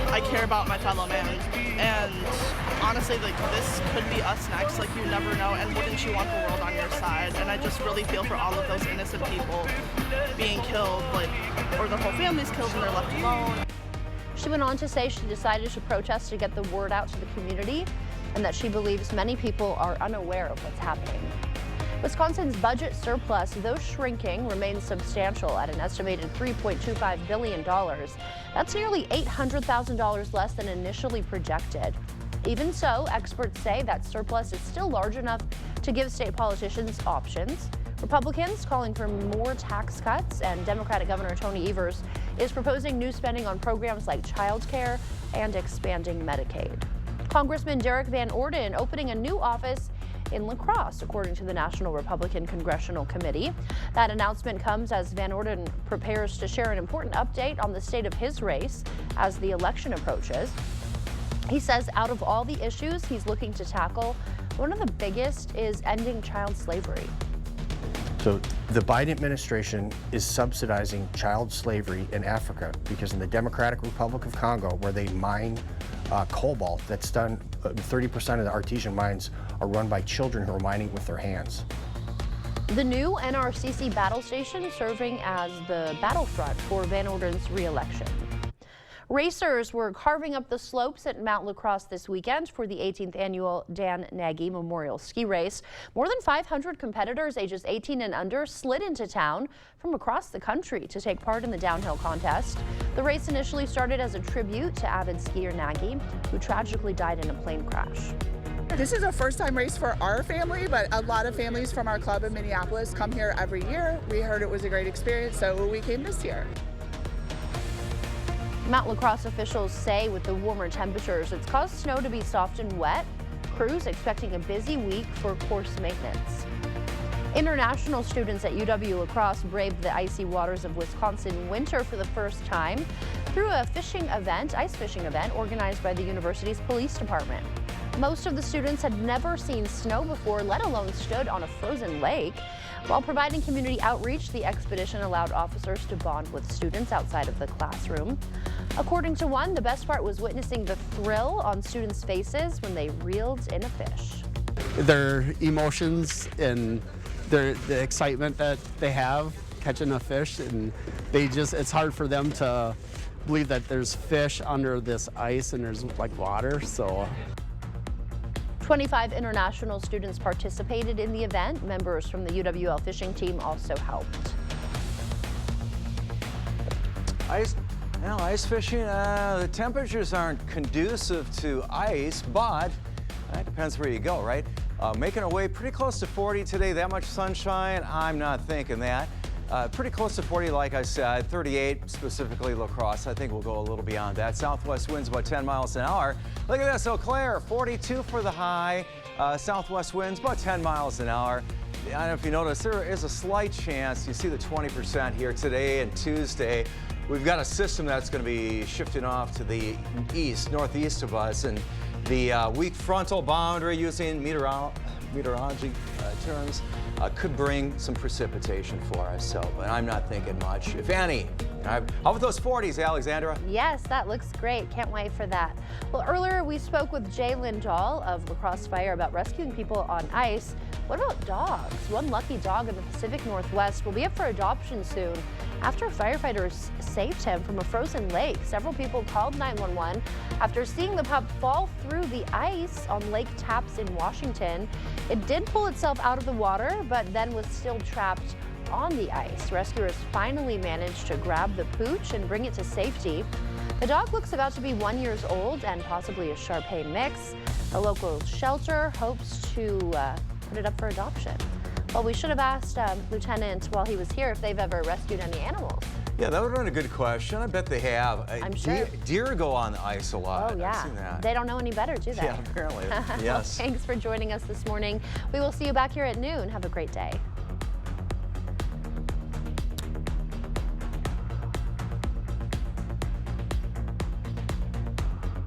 I care about my fellow man, and honestly, like, this could be us next. Like, you never know, and wouldn't you want the world on your side? And I just really feel for all of those innocent people being killed, like, or their whole families killed and they're left alone. She went on to say she decided to protest to get the word out to the community, and that she believes many people are unaware of what's happening. Wisconsin's budget surplus, though shrinking, remains substantial at an estimated $3.25 billion. That's nearly $800,000 less than initially projected. Even so, experts say that surplus is still large enough to give state politicians options. Republicans calling for more tax cuts, and Democratic Governor Tony Evers is proposing new spending on programs like child care and expanding Medicaid. Congressman Derek Van Orden opening a new office in La Crosse, according to the National Republican Congressional Committee. That announcement comes as Van Orden prepares to share an important update on the state of his race as the election approaches. He says out of all the issues he's looking to tackle, one of the biggest is ending child slavery. So the Biden administration is subsidizing child slavery in Africa because in the Democratic Republic of Congo, where they mine cobalt, that's done, 30% of the artesian mines are run by children who are mining with their hands. The new NRCC battle station serving as the battlefront for Van Orden's re-election. Racers were carving up the slopes at Mount La Crosse this weekend for the 18th annual Dan Nagy Memorial Ski Race. More than 500 competitors ages 18 and under slid into town from across the country to take part in the downhill contest. The race initially started as a tribute to avid skier Nagy, who tragically died in a plane crash. This is a first-time race for our family, but a lot of families from our club in Minneapolis come here every year. We heard it was a great experience, so we came this year. Mount La Crosse officials say with the warmer temperatures, it's caused snow to be soft and wet. Crews expecting a busy week for course maintenance. International students at UW La Crosse braved the icy waters of Wisconsin winter for the first time. through a fishing event, ice fishing event, organized by the university's police department. Most of the students had never seen snow before, let alone stood on a frozen lake. While providing community outreach, the expedition allowed officers to bond with students outside of the classroom. According to one, the best part was witnessing the thrill on students' faces when they reeled in a fish. Their emotions and the excitement that they have catching a fish, and it's hard for them to believe that there's fish under this ice and there's like water, so. 25 international students participated in the event. Members from the UWL fishing team also helped. Ice fishing, the temperatures aren't conducive to ice, but it depends where you go, right? Making our way pretty close to 40 today, that much sunshine, I'm not thinking that. Pretty close to 40, like I said, 38, specifically La Crosse. I think we'll go a little beyond that. Southwest winds about 10 miles an hour. Look at this, Eau Claire, 42 for the high. Southwest winds about 10 miles an hour. I don't know if you notice, there is a slight chance. You see the 20% here today and Tuesday. We've got a system that's going to be shifting off to the east, northeast of us, and the weak frontal boundary, using meteorology terms, could bring some precipitation for us. So, but I'm not thinking much, if any. How about those 40s, Alexandra? Yes, that looks great. Can't wait for that. Well, earlier we spoke with Jay Lindahl of La Crosse Fire about rescuing people on ice. What about dogs? One lucky dog in the Pacific Northwest will be up for adoption soon after firefighters saved him from a frozen lake. Several people called 911 after seeing the pup fall through the ice on Lake Tapps in Washington. It did pull itself out of the water, but then was still trapped on the ice. Rescuers finally managed to grab the pooch and bring it to safety. The dog looks about to be 1 year old and possibly a Shar-Pei mix. A local shelter hopes to put it up for adoption. Well, we should have asked Lieutenant while he was here if they've ever rescued any animals. Yeah, that would have been a good question. I bet they have. I'm sure. Deer go on the ice a lot. Oh, yeah. I've seen that. They don't know any better, do they? Yeah, apparently. Yes. Thanks for joining us this morning. We will see you back here at noon. Have a great day.